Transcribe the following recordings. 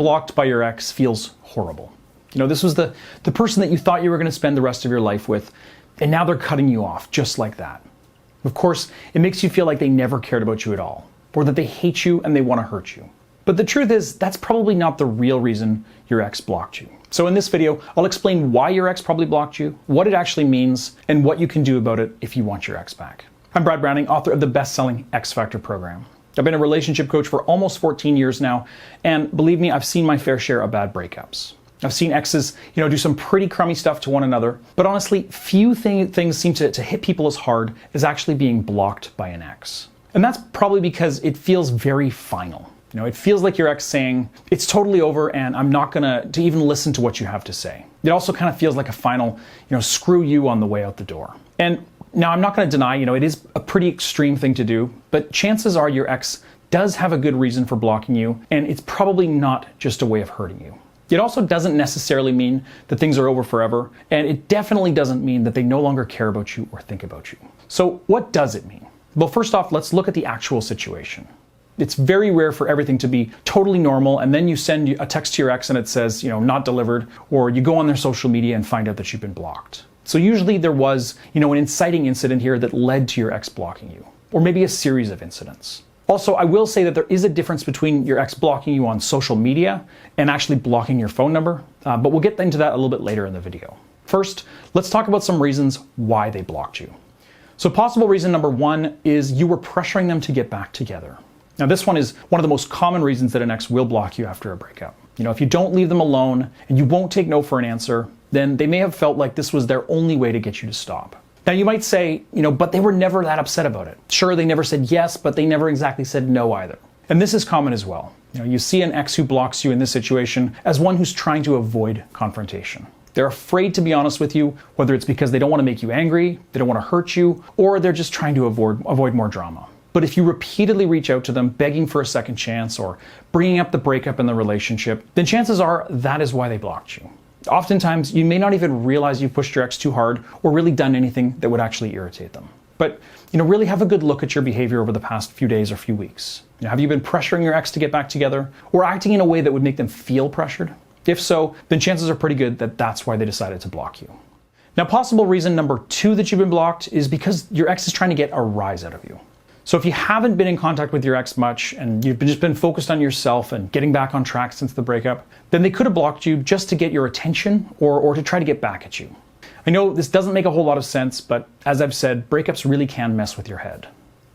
blocked by your ex feels horrible. This was the person that you thought you were going to spend the rest of your life with, and now they're cutting you off just like that. Of course, it makes you feel like they never cared about you at all, or that they hate you and they want to hurt you. But the truth is, that's probably not the real reason your ex blocked you. So in this video, I'll explain why your ex probably blocked you, what it actually means, and what you can do about it if you want your ex back. I'm Brad Browning, author of the best-selling X Factor program. I've been a relationship coach for almost 14 years now, and believe me, I've seen my fair share of bad breakups. I've seen exes, do some pretty crummy stuff to one another, but honestly, few things seem to hit people as hard as actually being blocked by an ex. And that's probably because it feels very final. It feels like your ex saying, it's totally over and I'm not gonna to even listen to what you have to say. It also kind of feels like a final, screw you on the way out the door. And now I'm not gonna deny, it is a pretty extreme thing to do, but chances are your ex does have a good reason for blocking you, and it's probably not just a way of hurting you. It also doesn't necessarily mean that things are over forever, and it definitely doesn't mean that they no longer care about you or think about you. So what does it mean? Well, first off, let's look at the actual situation. It's very rare for everything to be totally normal, and then you send a text to your ex and it says, not delivered, or you go on their social media and find out that you've been blocked. So usually there was, an inciting incident here that led to your ex blocking you, or maybe a series of incidents. Also, I will say that there is a difference between your ex blocking you on social media and actually blocking your phone number, but we'll get into that a little bit later in the video. First, let's talk about some reasons why they blocked you. So possible reason number one is you were pressuring them to get back together. Now this one is one of the most common reasons that an ex will block you after a breakup. If you don't leave them alone and you won't take no for an answer, then they may have felt like this was their only way to get you to stop. Now you might say, but they were never that upset about it. Sure, they never said yes, but they never exactly said no either. And this is common as well. You see an ex who blocks you in this situation as one who's trying to avoid confrontation. They're afraid to be honest with you, whether it's because they don't want to make you angry, they don't want to hurt you, or they're just trying to avoid more drama. But if you repeatedly reach out to them begging for a second chance or bringing up the breakup in the relationship, then chances are that is why they blocked you. Oftentimes, you may not even realize you've pushed your ex too hard or really done anything that would actually irritate them. But really have a good look at your behavior over the past few days or few weeks. Have you been pressuring your ex to get back together or acting in a way that would make them feel pressured? If so, then chances are pretty good that that's why they decided to block you. Now, possible reason number two that you've been blocked is because your ex is trying to get a rise out of you. So if you haven't been in contact with your ex much and you've just been focused on yourself and getting back on track since the breakup, then they could have blocked you just to get your attention or to try to get back at you. I know this doesn't make a whole lot of sense, but as I've said, breakups really can mess with your head.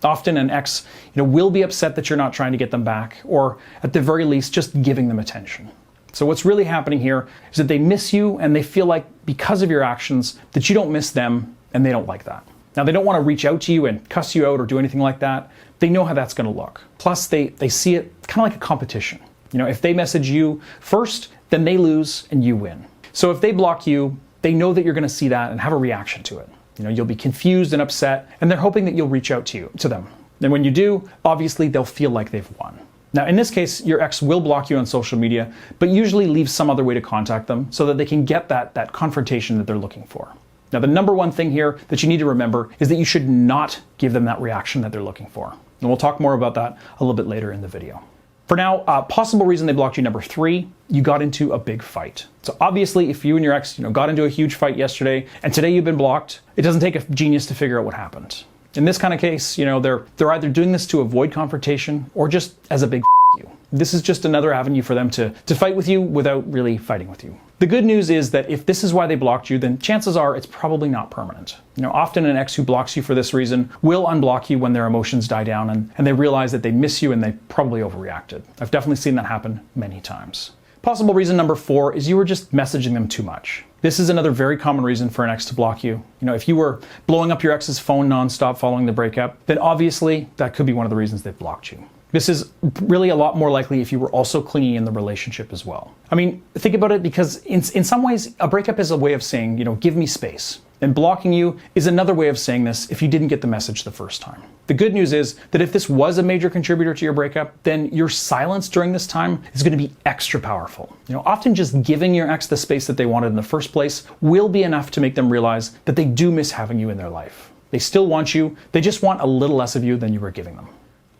Often an ex, will be upset that you're not trying to get them back, or at the very least, just giving them attention. So what's really happening here is that they miss you and they feel like because of your actions that you don't miss them, and they don't like that. Now, they don't want to reach out to you and cuss you out or do anything like that. They know how that's going to look. Plus, they see it kind of like a competition. If they message you first, then they lose and you win. So if they block you, they know that you're going to see that and have a reaction to it. You'll be confused and upset, and they're hoping that you'll reach out to them. And when you do, obviously, they'll feel like they've won. Now, in this case, your ex will block you on social media, but usually leave some other way to contact them so that they can get that confrontation that they're looking for. Now, the number one thing here that you need to remember is that you should not give them that reaction that they're looking for. And we'll talk more about that a little bit later in the video. For now, possible reason they blocked you number three, you got into a big fight. So obviously, if you and your ex got into a huge fight yesterday and today you've been blocked, it doesn't take a genius to figure out what happened. In this kind of case, they're either doing this to avoid confrontation or just as a big you. This is just another avenue for them to fight with you without really fighting with you. The good news is that if this is why they blocked you, then chances are it's probably not permanent. Often an ex who blocks you for this reason will unblock you when their emotions die down and they realize that they miss you and they probably overreacted. I've definitely seen that happen many times. Possible reason number four is you were just messaging them too much. This is another very common reason for an ex to block you. If you were blowing up your ex's phone nonstop following the breakup, then obviously that could be one of the reasons they've blocked you. This is really a lot more likely if you were also clingy in the relationship as well. I mean, think about it, because in some ways, a breakup is a way of saying, give me space. And blocking you is another way of saying this if you didn't get the message the first time. The good news is that if this was a major contributor to your breakup, then your silence during this time is going to be extra powerful. Often just giving your ex the space that they wanted in the first place will be enough to make them realize that they do miss having you in their life. They still want you, they just want a little less of you than you were giving them.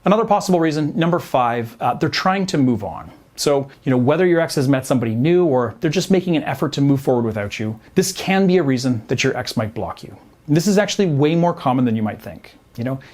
Another possible reason, number five, they're trying to move on. So, whether your ex has met somebody new or they're just making an effort to move forward without you, this can be a reason that your ex might block you. And this is actually way more common than you might think.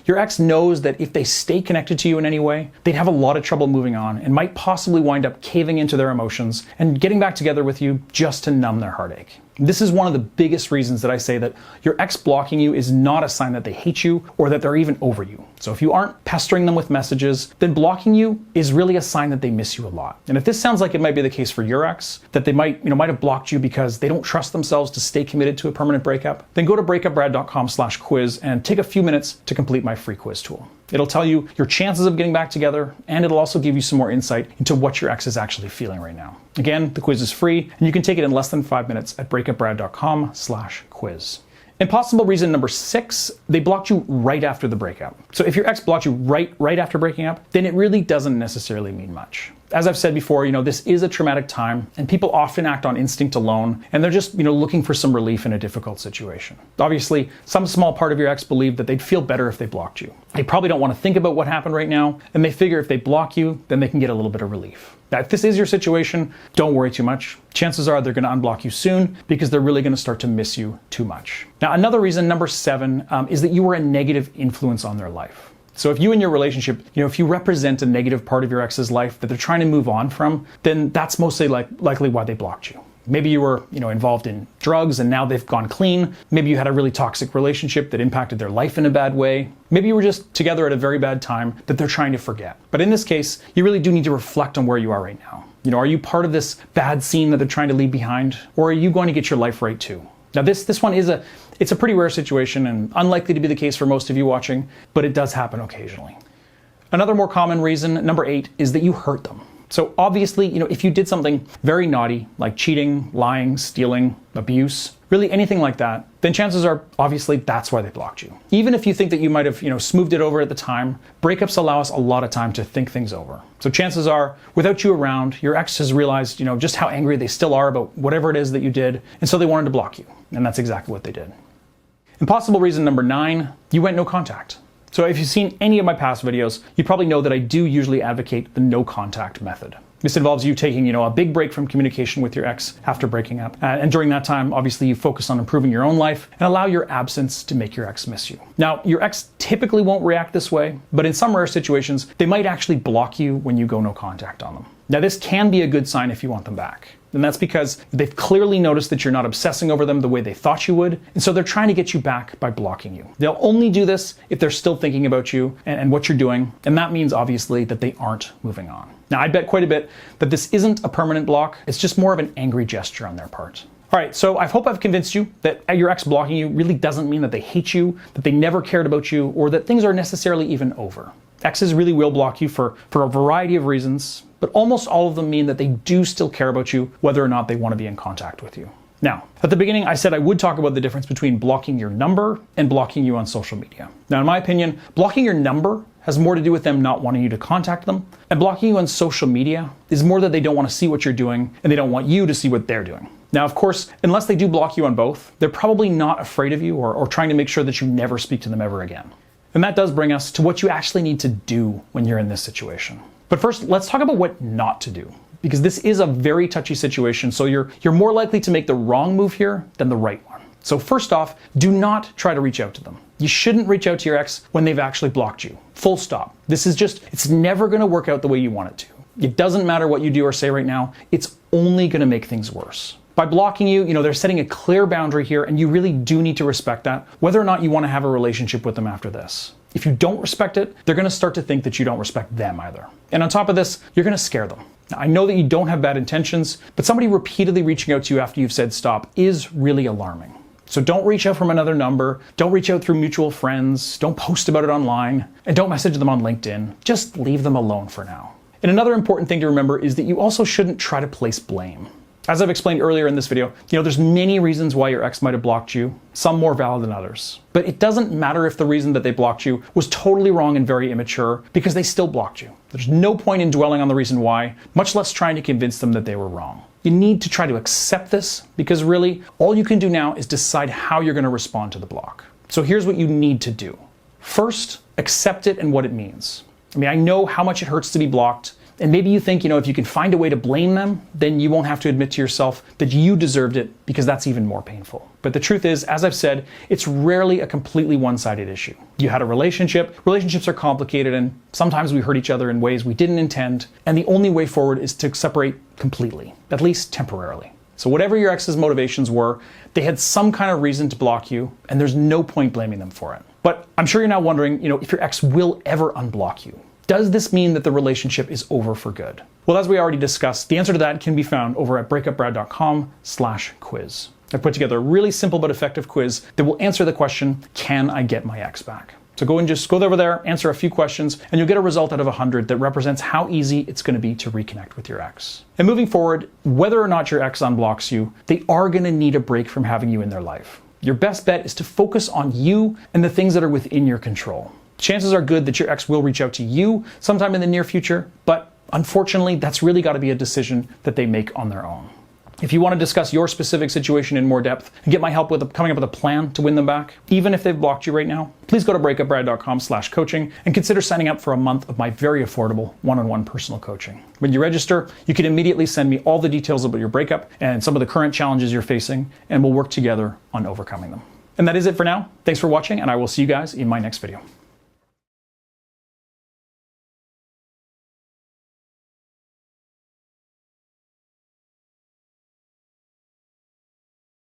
Your ex knows that if they stay connected to you in any way, they'd have a lot of trouble moving on and might possibly wind up caving into their emotions and getting back together with you just to numb their heartache. This is one of the biggest reasons that I say that your ex blocking you is not a sign that they hate you or that they're even over you. So if you aren't pestering them with messages, then blocking you is really a sign that they miss you a lot. And if this sounds like it might be the case for your ex, that they might have blocked you because they don't trust themselves to stay committed to a permanent breakup, then go to breakupbrad.com/quiz and take a few minutes to complete my free quiz tool. It'll tell you your chances of getting back together, and it'll also give you some more insight into what your ex is actually feeling right now. Again, the quiz is free, and you can take it in less than 5 minutes at breakupbrad.com/quiz. And possible reason number 6, they blocked you right after the breakup. So if your ex blocked you right after breaking up, then it really doesn't necessarily mean much. As I've said before, this is a traumatic time, and people often act on instinct alone, and they're just, looking for some relief in a difficult situation. Obviously, some small part of your ex believed that they'd feel better if they blocked you. They probably don't want to think about what happened right now, and they figure if they block you, then they can get a little bit of relief. Now, if this is your situation, don't worry too much. Chances are they're going to unblock you soon because they're really going to start to miss you too much. Now, another reason, number 7, is that you were a negative influence on their life. So if you in your relationship, if you represent a negative part of your ex's life that they're trying to move on from, then that's mostly likely why they blocked you. Maybe you were, involved in drugs and now they've gone clean. Maybe you had a really toxic relationship that impacted their life in a bad way. Maybe you were just together at a very bad time that they're trying to forget. But in this case, you really do need to reflect on where you are right now. Are you part of this bad scene that they're trying to leave behind? Or are you going to get your life right too? Now this one it's a pretty rare situation and unlikely to be the case for most of you watching, but it does happen occasionally. Another more common reason, number 8, is that you hurt them. So obviously, if you did something very naughty, like cheating, lying, stealing, abuse, really anything like that, then chances are, obviously, that's why they blocked you. Even if you think that you might have, smoothed it over at the time, breakups allow us a lot of time to think things over. So chances are, without you around, your ex has realized, just how angry they still are about whatever it is that you did, and so they wanted to block you. And that's exactly what they did. And possible reason number 9, you went no contact. So if you've seen any of my past videos, you probably know that I do usually advocate the no contact method. This involves you taking, a big break from communication with your ex after breaking up. And during that time, obviously, you focus on improving your own life and allow your absence to make your ex miss you. Now, your ex typically won't react this way, but in some rare situations, they might actually block you when you go no contact on them. Now, this can be a good sign if you want them back. And that's because they've clearly noticed that you're not obsessing over them the way they thought you would, and so they're trying to get you back by blocking you. They'll only do this if they're still thinking about you and what you're doing, and that means obviously that they aren't moving on. Now, I bet quite a bit that this isn't a permanent block, it's just more of an angry gesture on their part. All right, so I hope I've convinced you that your ex blocking you really doesn't mean that they hate you, that they never cared about you, or that things are necessarily even over. Exes really will block you for a variety of reasons, but almost all of them mean that they do still care about you, whether or not they want to be in contact with you. Now, at the beginning, I said I would talk about the difference between blocking your number and blocking you on social media. Now, in my opinion, blocking your number has more to do with them not wanting you to contact them, and blocking you on social media is more that they don't want to see what you're doing and they don't want you to see what they're doing. Now, of course, unless they do block you on both, they're probably not afraid of you or trying to make sure that you never speak to them ever again. And that does bring us to what you actually need to do when you're in this situation. But first, let's talk about what not to do, because this is a very touchy situation, so you're more likely to make the wrong move here than the right one. So first off, do not try to reach out to them. You shouldn't reach out to your ex when they've actually blocked you. Full stop. It's never going to work out the way you want it to. It doesn't matter what you do or say right now, it's only going to make things worse. By blocking you, they're setting a clear boundary here, and you really do need to respect that, whether or not you want to have a relationship with them after this. If you don't respect it, they're going to start to think that you don't respect them either. And on top of this, you're going to scare them. Now, I know that you don't have bad intentions, but somebody repeatedly reaching out to you after you've said stop is really alarming. So don't reach out from another number, don't reach out through mutual friends, don't post about it online, and don't message them on LinkedIn. Just leave them alone for now. And another important thing to remember is that you also shouldn't try to place blame. As I've explained earlier in this video, there's many reasons why your ex might have blocked you, some more valid than others. But it doesn't matter if the reason that they blocked you was totally wrong and very immature, because they still blocked you. There's no point in dwelling on the reason why, much less trying to convince them that they were wrong. You need to try to accept this, because really, all you can do now is decide how you're going to respond to the block. So here's what you need to do. First, accept it and what it means. I know how much it hurts to be blocked, And maybe you think, if you can find a way to blame them, then you won't have to admit to yourself that you deserved it, because that's even more painful. But the truth is, as I've said, it's rarely a completely one-sided issue. You had a relationship, relationships are complicated, and sometimes we hurt each other in ways we didn't intend, and the only way forward is to separate completely, at least temporarily. So whatever your ex's motivations were, they had some kind of reason to block you, and there's no point blaming them for it. But I'm sure you're now wondering, if your ex will ever unblock you. Does this mean that the relationship is over for good? Well, as we already discussed, the answer to that can be found over at breakupbrad.com/quiz. I put together a really simple but effective quiz that will answer the question, can I get my ex back? So go over there, answer a few questions, and you'll get a result out of 100 that represents how easy it's going to be to reconnect with your ex. And moving forward, whether or not your ex unblocks you, they are going to need a break from having you in their life. Your best bet is to focus on you and the things that are within your control. Chances are good that your ex will reach out to you sometime in the near future, but unfortunately, that's really got to be a decision that they make on their own. If you want to discuss your specific situation in more depth and get my help with coming up with a plan to win them back, even if they've blocked you right now, please go to breakupbrad.com/coaching and consider signing up for a month of my very affordable one-on-one personal coaching. When you register, you can immediately send me all the details about your breakup and some of the current challenges you're facing, and we'll work together on overcoming them. And that is it for now. Thanks for watching, and I will see you guys in my next video.